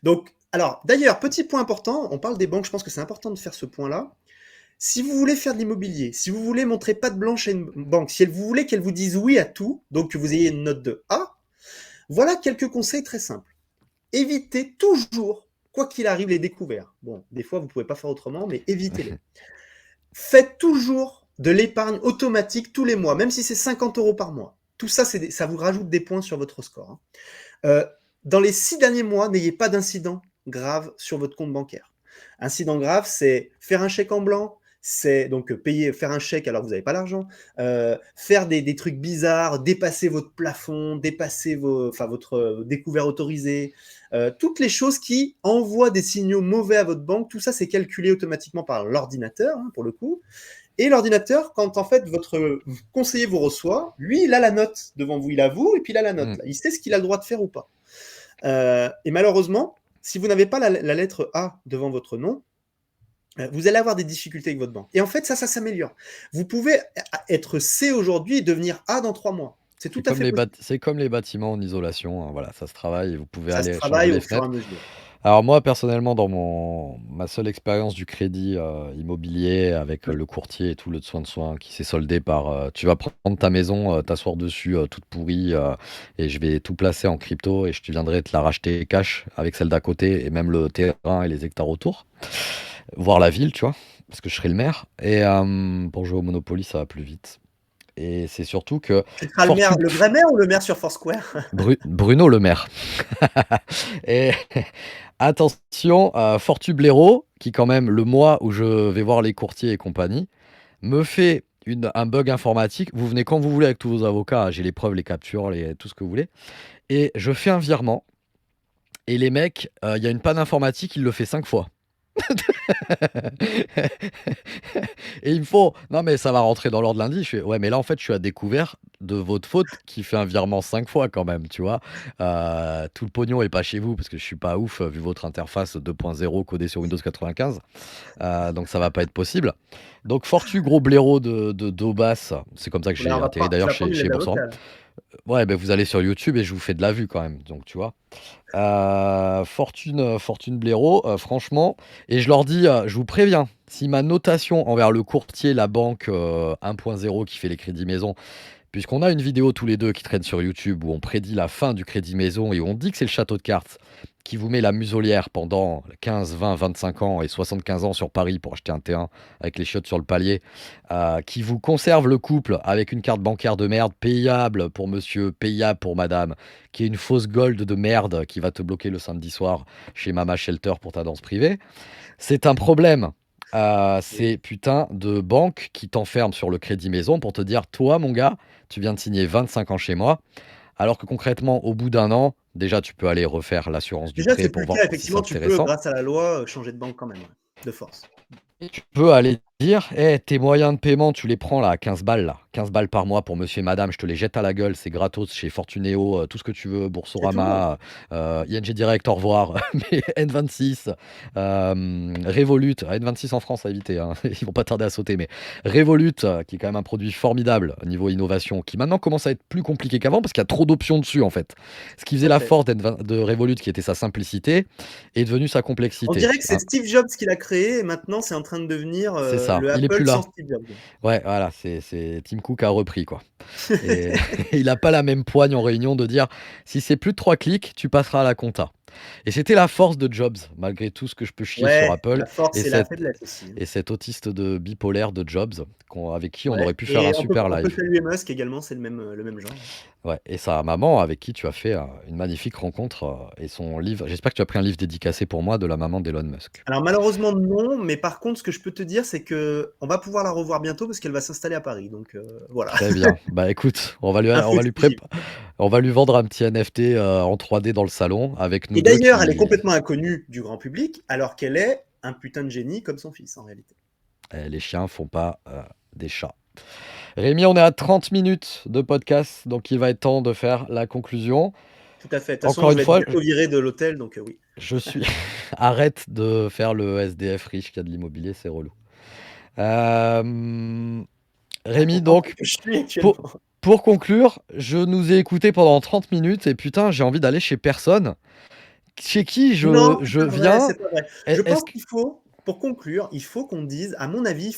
Donc, alors, d'ailleurs, petit point important, on parle des banques, je pense que c'est important de faire ce point-là. Si vous voulez faire de l'immobilier, si vous voulez montrer patte blanche à une banque, si vous voulez qu'elle vous dise oui à tout, donc que vous ayez une note de A, voilà quelques conseils très simples. Évitez toujours, quoi qu'il arrive, les découverts. Bon, des fois, vous ne pouvez pas faire autrement, mais évitez-les. Faites toujours de l'épargne automatique tous les mois, même si c'est 50 € par mois. Tout ça, ça vous rajoute des points sur votre score, hein. Dans les 6 derniers mois, n'ayez pas d'incident grave sur votre compte bancaire. Incident grave, c'est faire un chèque en blanc, c'est donc payer, faire un chèque alors que vous n'avez pas l'argent, faire des trucs bizarres, dépasser votre plafond, dépasser votre découvert autorisé, toutes les choses qui envoient des signaux mauvais à votre banque, tout ça c'est calculé automatiquement par l'ordinateur, hein, pour le coup. Et l'ordinateur, quand en fait votre conseiller vous reçoit, lui, il a la note devant vous, il a vous, et puis il a la note. Mmh. Là. Il sait ce qu'il a le droit de faire ou pas. Et malheureusement, si vous n'avez pas la lettre A devant votre nom, vous allez avoir des difficultés avec votre banque. Et en fait, ça s'améliore. Vous pouvez être C aujourd'hui et devenir A dans 3 mois. C'est tout à fait possible. C'est comme les bâtiments en isolation, hein, voilà, ça se travaille et vous pouvez Ça se aller changer travaille les au fur et à fenêtres. mesure. Alors moi, personnellement, dans ma seule expérience du crédit, immobilier avec, Mmh. le courtier et tout, le soin de soin qui s'est soldé par, tu vas prendre ta maison, t'asseoir dessus, toute pourrie, et je vais tout placer en crypto et je te viendrai te la racheter cash avec celle d'à côté et même le terrain et les hectares autour, voire la ville, tu vois? Parce que je serai le maire et pour jouer au Monopoly, ça va plus vite et c'est surtout que Tu seras le maire, Fortu le vrai maire ou le maire sur Foursquare? Bruno Le Maire. Et attention, Fortu Blaireau, qui quand même le mois où je vais voir les courtiers et compagnie, me fait un bug informatique. Vous venez quand vous voulez avec tous vos avocats, hein, j'ai les preuves, les captures, tout ce que vous voulez et je fais un virement et les mecs, il y a une panne informatique, il le fait 5 fois. Et il me faut: «Non mais ça va rentrer dans l'ordre lundi». Je fais: «Ouais mais là en fait je suis à découvert de votre faute qui fait un virement 5 fois quand même, tu vois? Tout le pognon est pas chez vous parce que je suis pas ouf, vu votre interface 2.0 codée sur Windows 95, donc ça va pas être possible». Donc Fortu gros blaireau de d'Aubasse, c'est comme ça que Là, j'ai atterri tu d'ailleurs vas prendre une chez lettre Boursorama. d'avocat, là. Ouais, ben vous allez sur YouTube et je vous fais de la vue quand même, donc tu vois? Fortune Blaireau, franchement et je leur dis, «Je vous préviens, si ma notation envers le courtier, la banque, 1.0 qui fait les crédits maison» puisqu'on a une vidéo tous les 2 qui traîne sur YouTube où on prédit la fin du crédit maison et où on dit que c'est le château de cartes qui vous met la muselière pendant 15, 20, 25 ans et 75 ans sur Paris pour acheter un T1 avec les chiottes sur le palier, qui vous conserve le couple avec une carte bancaire de merde payable pour monsieur, payable pour madame, qui est une fausse gold de merde qui va te bloquer le samedi soir chez Mama Shelter pour ta danse privée. C'est un problème. Oui. Ces putains de banques qui t'enferment sur le crédit maison pour te dire: «Toi, mon gars, tu viens de signer 25 ans chez moi», alors que concrètement, au bout d'un an, déjà, tu peux aller refaire l'assurance du Déjà, prêt c'est plus pour le voir cas. si c'est Effectivement, tu peux, intéressant. grâce à la loi, changer de banque quand même, ouais, de force. Et tu peux aller dire: «Eh, tes moyens de paiement, tu les prends là, 15 balles là, 15 balles par mois pour monsieur et madame, je te les jette à la gueule, c'est gratos chez Fortuneo, tout ce que tu veux, C'est tout. Boursorama, ING Direct, au revoir, mais N26, Revolut». N26 en France à éviter, hein, ils vont pas tarder à sauter, mais Revolut, qui est quand même un produit formidable au niveau innovation, qui maintenant commence à être plus compliqué qu'avant parce qu'il y a trop d'options dessus en fait. Ce qui Tout faisait à la fait. force de Revolut, qui était sa simplicité, est devenu sa On complexité, dirait que c'est hein. Steve Jobs qui l'a créé et maintenant c'est en train de devenir, C'est ça, le il est plus Apple sans là. Steve Jobs. Ouais, voilà, c'est Tim Cook a repris, quoi et il a pas la même poigne en réunion de dire: «Si c'est plus de 3 clics, tu passeras à la compta». Et c'était la force de Jobs, malgré tout ce que je peux chier sur Ouais, Apple la force et et la cet faiblesse aussi, hein. et cet autiste de bipolaire de Jobs avec qui on Ouais aurait pu faire un et super on peut live. saluer Musk également, c'est le même genre. Ouais et sa maman avec qui tu as fait, une magnifique rencontre, et son livre j'espère que tu as pris un livre dédicacé pour moi de la maman d'Elon Musk. Alors malheureusement non, mais par contre ce que je peux te dire, c'est qu'on va pouvoir la revoir bientôt parce qu'elle va s'installer à Paris donc voilà. Très bien. Bah, écoute, Info exclusive. on va lui vendre un petit NFT, en 3D dans le salon avec nous Et 2 d'ailleurs, elle est qui complètement inconnue du grand public, alors qu'elle est un putain de génie comme son fils en réalité. les chiens font pas, des chats. Rémi, on est à 30 minutes de podcast, donc il va être temps de faire la conclusion. Tout à fait. De toute façon, Encore je une vais être fois, bientôt viré de l'hôtel donc oui. je suis arrête de faire le SDF riche qui a de l'immobilier, c'est relou. Hem, Rémi, Autant donc que je suis pour actuellement. pour conclure, je nous ai écoutés pendant 30 minutes et putain, j'ai envie d'aller chez personne. Chez qui Non, je c'est pas vrai, viens? c'est pas vrai. Je Est-ce pense que qu'il faut, pour conclure, il faut qu'on dise, à mon avis, il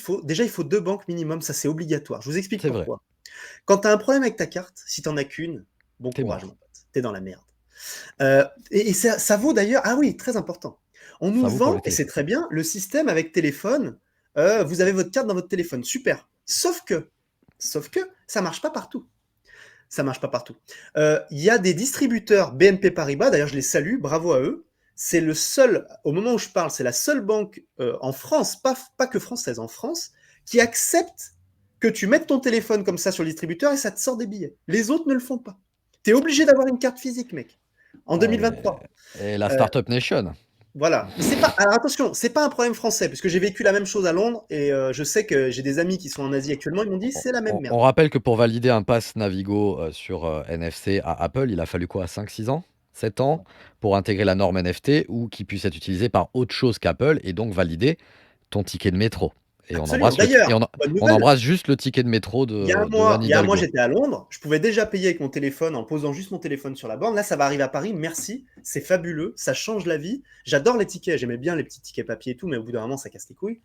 faut 2 banques minimum, ça c'est obligatoire. Je vous explique c'est vrai, pourquoi. Quand tu as un problème avec ta carte, si tu en as qu'une, bon tu es courage mon mort. pote, tu es dans la merde. Et ça vaut d'ailleurs ah oui, très important. On nous Ça vaut pour les vend, et c'est téléphones. très bien, le système avec téléphone, vous avez votre carte dans votre téléphone, super. Sauf que ça marche pas partout. Ça marche pas partout. Il y a des distributeurs BNP Paribas, d'ailleurs je les salue, bravo à eux. C'est le seul, au moment où je parle, c'est la seule banque en France, pas que française, en France, qui accepte que tu mettes ton téléphone comme ça sur le distributeur et ça te sort des billets. Les autres ne le font pas. Tu es obligé d'avoir une carte physique, mec, en Ouais, mais 2023. et la Euh, Startup Nation. voilà. Mais c'est pas. Alors attention, c'est pas un problème français, parce que j'ai vécu la même chose à Londres et je sais que j'ai des amis qui sont en Asie actuellement, ils m'ont dit c'est la même On merde. rappelle que pour valider un pass Navigo, sur, NFC à Apple, il a fallu quoi? 5-6 ans? 7 ans? Pour intégrer la norme NFT ou qu'il puisse être utilisé par autre chose qu'Apple et donc valider ton ticket de métro et Absolument. D'ailleurs, bonne on nouvelle, embrasse juste le ticket de métro d'Anne il y a un mois, Hidalgo. j'étais à Londres, je pouvais déjà payer avec mon téléphone en posant juste mon téléphone sur la borne. Là, ça va arriver à Paris, merci, c'est fabuleux, ça change la vie. J'adore les tickets, j'aimais bien les petits tickets papier et tout, mais au bout d'un moment, ça casse les couilles.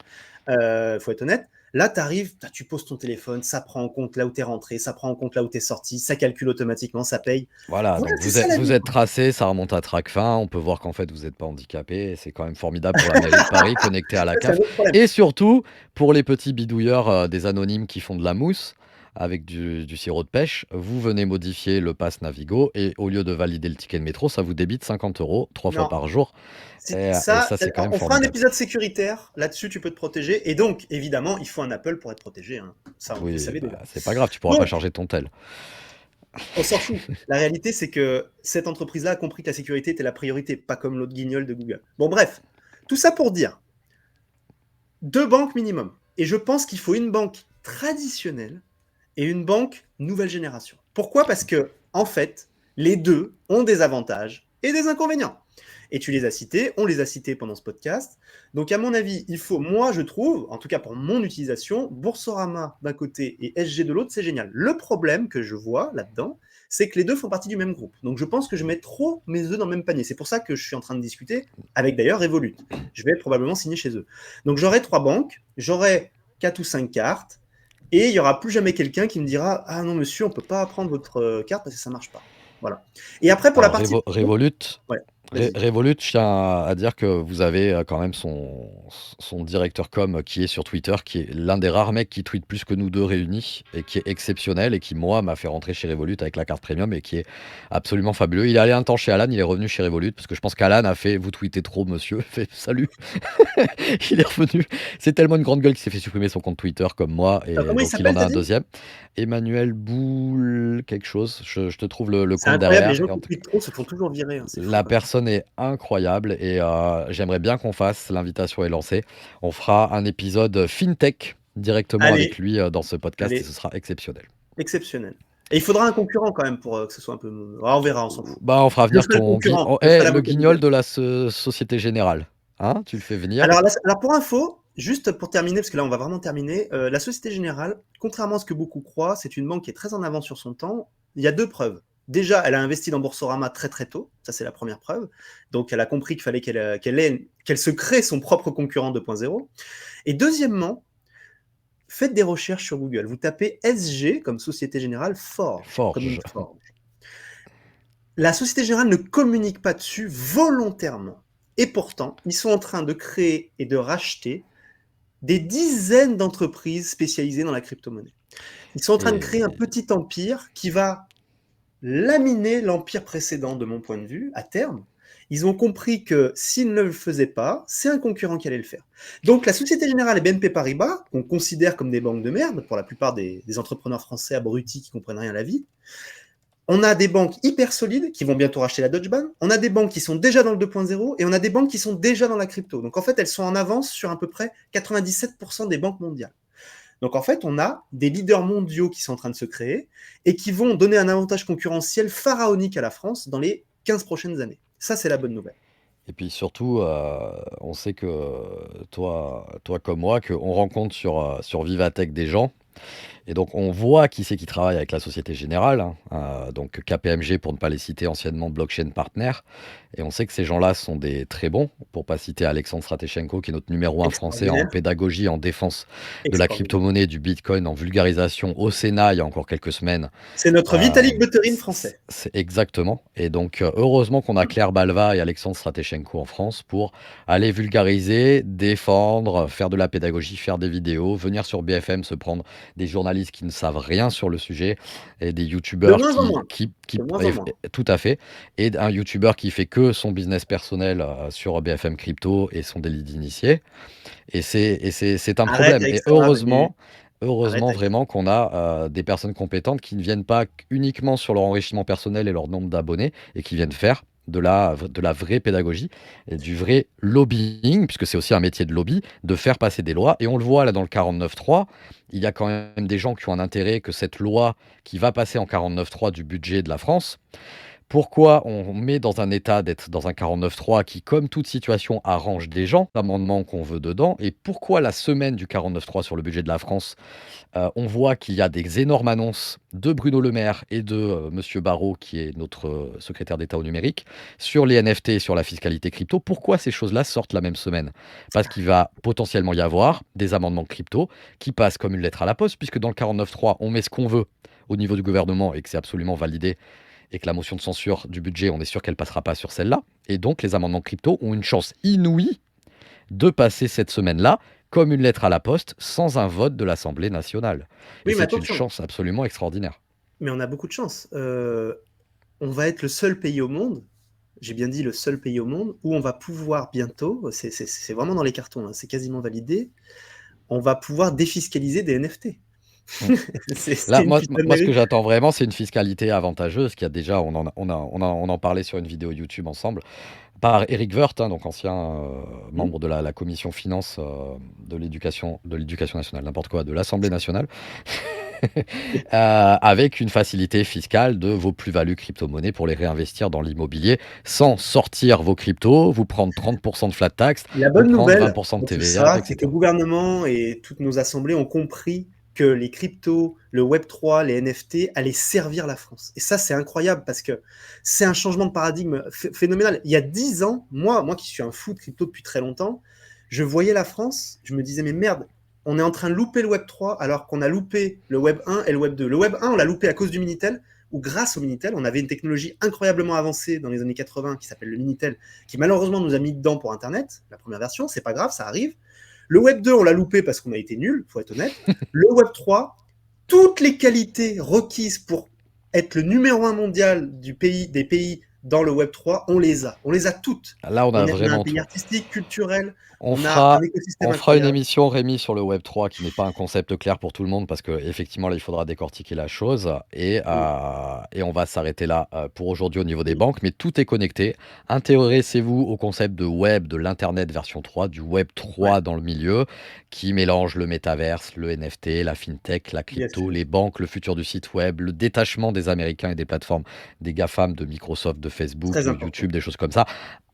Faut être honnête. Là, tu arrives, tu poses ton téléphone, ça prend en compte là où tu es rentré, ça prend en compte là où tu es sorti, ça calcule automatiquement, ça paye. Voilà, Voilà, donc c'est ça la vous vie. êtes tracé, ça remonte à Tracfin, on peut voir qu'en fait vous êtes pas handicapé et c'est quand même formidable pour la mairie de Paris connecté à la Ça, c'est un CAF autre problème. et surtout pour les petits bidouilleurs, des anonymes qui font de la mousse avec du sirop de pêche, vous venez modifier le pass Navigo et au lieu de valider le ticket de métro, ça vous débite 50 € 3 fois Non, par jour et ça, ça c'est quand même on fera un formidable. épisode sécuritaire. Là-dessus, tu peux te protéger. Et donc, évidemment, il faut un Apple pour être protégé, hein. Ça, vous le Oui, savez déjà. bah, c'est pas grave, tu pourras pas Donc, charger ton tel. on s'en fout. La réalité, c'est que cette entreprise-là a compris que la sécurité était la priorité, pas comme l'autre guignol de Google. Bon, bref, tout ça pour dire 2 banques minimum. Et je pense qu'il faut une banque traditionnelle et une banque nouvelle génération. Pourquoi? Parce que, en fait, les deux ont des avantages et des inconvénients. Et tu les as cités, on les a cités pendant ce podcast. Donc, à mon avis, il faut, moi, je trouve, en tout cas pour mon utilisation, Boursorama d'un côté et SG de l'autre, c'est génial. Le problème que je vois là-dedans, c'est que les deux font partie du même groupe. Donc, je pense que je mets trop mes œufs dans le même panier. C'est pour ça que je suis en train de discuter avec d'ailleurs Revolut. Je vais probablement signer chez eux. Donc, j'aurai 3 banques, j'aurai 4 ou 5 cartes, et il n'y aura plus jamais quelqu'un qui me dira ah non monsieur, on ne peut pas prendre votre carte parce que ça ne marche pas. Voilà. Et après pour la Alors partie Revolut, ouais, vas-y. Revolut, je tiens à dire que vous avez, quand même son directeur com qui est sur Twitter, qui est l'un des rares mecs qui tweet plus que nous 2 réunis et qui est exceptionnel et qui, moi, m'a fait rentrer chez Revolut avec la carte premium et qui est absolument fabuleux. Il est allé un temps chez Alan, il est revenu chez Revolut parce que je pense qu'Alan a fait: «Vous tweetez trop monsieur», il fait: «Salut». Il est revenu. C'est tellement une grande gueule qu'il s'est fait supprimer son compte Twitter comme moi et Comment il donc il en s'appelle, a t'as un dit? deuxième. Emmanuel Boul quelque chose, je te trouve le C'est compte incroyable, les derrière gens et en qui tout tweetent trop se font toujours virer, hein, c'est fou la quand même. personne est incroyable et j'aimerais bien qu'on fasse l'invitation est lancée. On fera un épisode fintech directement avec Allez, lui, dans ce podcast et allez, ce sera exceptionnel. exceptionnel. Et il faudra un concurrent quand même pour que ce soit un peu. Ah, on verra, on s'en fout. Bah, on fera Je venir ferai le ton gui concurrent, oh je ferai eh, le l'avocat du guignol diable. de la Société Générale, hein? Tu le fais venir. Alors pour info, juste pour terminer, parce que là on va vraiment terminer, la Société Générale, contrairement à ce que beaucoup croient, c'est une banque qui est très en avance sur son temps. Il y a 2 preuves. Déjà, elle a investi dans Boursorama très très tôt, ça c'est la première preuve. Donc elle a compris qu'il fallait qu'elle se crée son propre concurrent 2.0. Et deuxièmement, faites des recherches sur Google. Vous tapez SG comme Société Générale Forge, comme une Forge. forge. La Société Générale ne communique pas dessus volontairement. Et pourtant, ils sont en train de créer et de racheter des dizaines d'entreprises spécialisées dans la crypto-monnaie. Ils sont en train de créer un Et petit empire qui va laminer l'empire précédent, de mon point de vue, à terme. Ils ont compris que s'ils ne le faisaient pas, c'est un concurrent qui allait le faire. Donc la Société Générale et BNP Paribas, qu'on considère comme des banques de merde pour la plupart des entrepreneurs français abrutis qui comprennent rien à la vie, on a des banques hyper solides qui vont bientôt racheter la Deutsche Bank, on a des banques qui sont déjà dans le 2.0 et on a des banques qui sont déjà dans la crypto. Donc en fait, elles sont en avance sur à peu près 97% des banques mondiales. Donc en fait, on a des leaders mondiaux qui sont en train de se créer et qui vont donner un avantage concurrentiel pharaonique à la France dans les 15 prochaines années. Ça, c'est la bonne nouvelle. Et puis surtout, on sait que toi comme moi, qu'on rencontre sur Vivatech des gens. Et donc, on voit qui c'est qui travaille avec la Société Générale, hein, donc KPMG pour ne pas les citer, anciennement Blockchain Partner. Et on sait que ces gens-là sont des très bons, pour pas citer Alexandre Stratechenko, qui est notre numéro un français en Extraordinaire, pédagogie, en défense de la extraordinaire. crypto-monnaie, du Bitcoin, en vulgarisation au Sénat il y a encore quelques semaines. C'est notre Euh, Vitalik Buterin français. c'est exactement. Et donc, heureusement qu'on a Claire Balva et Alexandre Stratechenko en France pour aller vulgariser, défendre, faire de la pédagogie, faire des vidéos, venir sur BFM se prendre des journalistes qui ne savent rien sur le sujet et des De youtubeurs moins en moins. De moins en moins. tout à fait, et un youtubeur qui fait que son business personnel sur BFM Crypto et son délit d'initié. C'est un Arrête problème. avec Et ça, Manu. Arrête heureusement avec ça. vraiment qu'on a des personnes compétentes qui ne viennent pas uniquement sur leur enrichissement personnel et leur nombre d'abonnés et qui viennent faire de la vraie pédagogie et du vrai lobbying, puisque c'est aussi un métier de lobby, de faire passer des lois. Et on le voit là dans le 49.3, il y a quand même des gens qui ont un intérêt que cette loi qui va passer en 49.3 du budget de la France. Pourquoi on met dans un état d'être dans un 49.3 qui, comme toute situation, arrange des gens, l'amendement qu'on veut dedans, et pourquoi la semaine du 49.3 sur le budget de la France, on voit qu'il y a des énormes annonces de Bruno Le Maire et de Monsieur Barrot, qui est notre secrétaire d'État au numérique, sur les NFT et sur la fiscalité crypto. Pourquoi ces choses-là sortent la même semaine? Parce qu'il va potentiellement y avoir des amendements crypto qui passent comme une lettre à la poste, puisque dans le 49.3, on met ce qu'on veut au niveau du gouvernement et que c'est absolument validé et que la motion de censure du budget, on est sûr qu'elle passera pas sur celle-là. Et donc, les amendements crypto ont une chance inouïe de passer cette semaine-là comme une lettre à la poste sans un vote de l'Assemblée nationale. Et Oui, mais c'est une attention. chance absolument extraordinaire. Mais on a beaucoup de chance. On va être le seul pays au monde, j'ai bien dit le seul pays au monde, où on va pouvoir bientôt, c'est vraiment dans les cartons, hein, c'est quasiment validé, on va pouvoir défiscaliser des NFT. Mm. C'est Là, une putain de moi, ce que dinguerie. j'attends vraiment, c'est une fiscalité avantageuse, qui a déjà, on en parlait sur une vidéo YouTube ensemble, par Eric Woerth, hein, donc ancien Hmm. membre de la commission finance de l'éducation nationale, n'importe quoi, de l'Assemblée nationale, avec une facilité fiscale de vos plus-values crypto-monnaies pour les réinvestir dans l'immobilier sans sortir vos cryptos, vous prendre 30% de flat tax, La vous bonne prendre nouvelle 20% de dans tout TVA, ça, c'est que le etc. gouvernement et toutes nos assemblées ont compris que les cryptos, le Web3, les NFT allaient servir la France. Et ça, c'est incroyable parce que c'est un changement de paradigme phénoménal. Il y a 10 ans, moi qui suis un fou de crypto depuis très longtemps, je voyais la France, je me disais, mais merde, on est en train de louper le Web3 alors qu'on a loupé le Web 1 et le Web 2. Le Web 1, on l'a loupé à cause du Minitel, ou grâce au Minitel, on avait une technologie incroyablement avancée dans les années 80 qui s'appelle le Minitel, qui malheureusement nous a mis dedans pour Internet, la première version, c'est pas grave, ça arrive. Le Web 2, on l'a loupé parce qu'on a été nul, faut être honnête. Le Web 3, toutes les qualités requises pour être le numéro un mondial des pays dans le Web 3, on les a. On les a toutes. Là, on a On a un vraiment pays tout. artistique, culturel, On on a un fera, écosystème on fera une incroyable. émission, Rémi, sur le Web3 qui n'est pas un concept clair pour tout le monde parce qu'effectivement, là, il faudra décortiquer la chose Oui, et on va s'arrêter là pour aujourd'hui au niveau des oui, banques. Mais tout est connecté. Intéressez-vous au concept de web, de l'Internet version 3, du Web ouais, 3 dans le milieu qui mélange le métaverse, le NFT, la fintech, la bien crypto, sûr. les banques, le futur du site web, le détachement des Américains et des plateformes, des GAFAM, de Microsoft, de Facebook, Très de important. YouTube, des choses comme ça,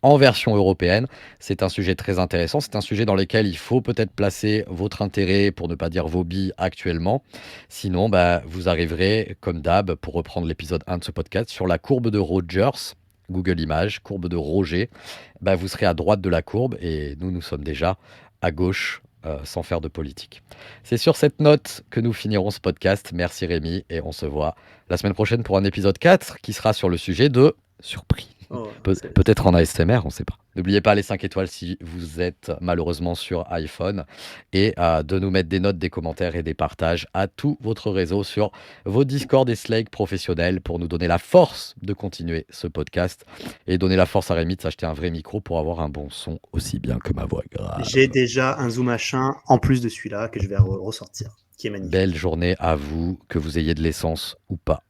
en version européenne. C'est un sujet très intéressant. C'est un sujet dans lequel il faut peut-être placer votre intérêt, pour ne pas dire vos billes actuellement. Sinon, bah, vous arriverez, comme d'hab, pour reprendre l'épisode 1 de ce podcast, sur la courbe de Rogers, Google Images, courbe de Roger. Bah, vous serez à droite de la courbe et nous, nous sommes déjà à gauche. Sans faire de politique. C'est sur cette note que nous finirons ce podcast. Merci Rémi et on se voit la semaine prochaine pour un épisode 4 qui sera sur le sujet de Surpris. Oh, Peut-être en ASMR, on ne sait pas. N'oubliez pas les 5 étoiles si vous êtes malheureusement sur iPhone et de nous mettre des notes, des commentaires et des partages à tout votre réseau sur vos Discord et Slack professionnels pour nous donner la force de continuer ce podcast et donner la force à Rémi de s'acheter un vrai micro pour avoir un bon son aussi bien que ma voix j'ai grave. déjà un Zoom H1 en plus de celui-là que je vais ressortir, qui est magnifique. Belle journée à vous, que vous ayez de l'essence ou pas.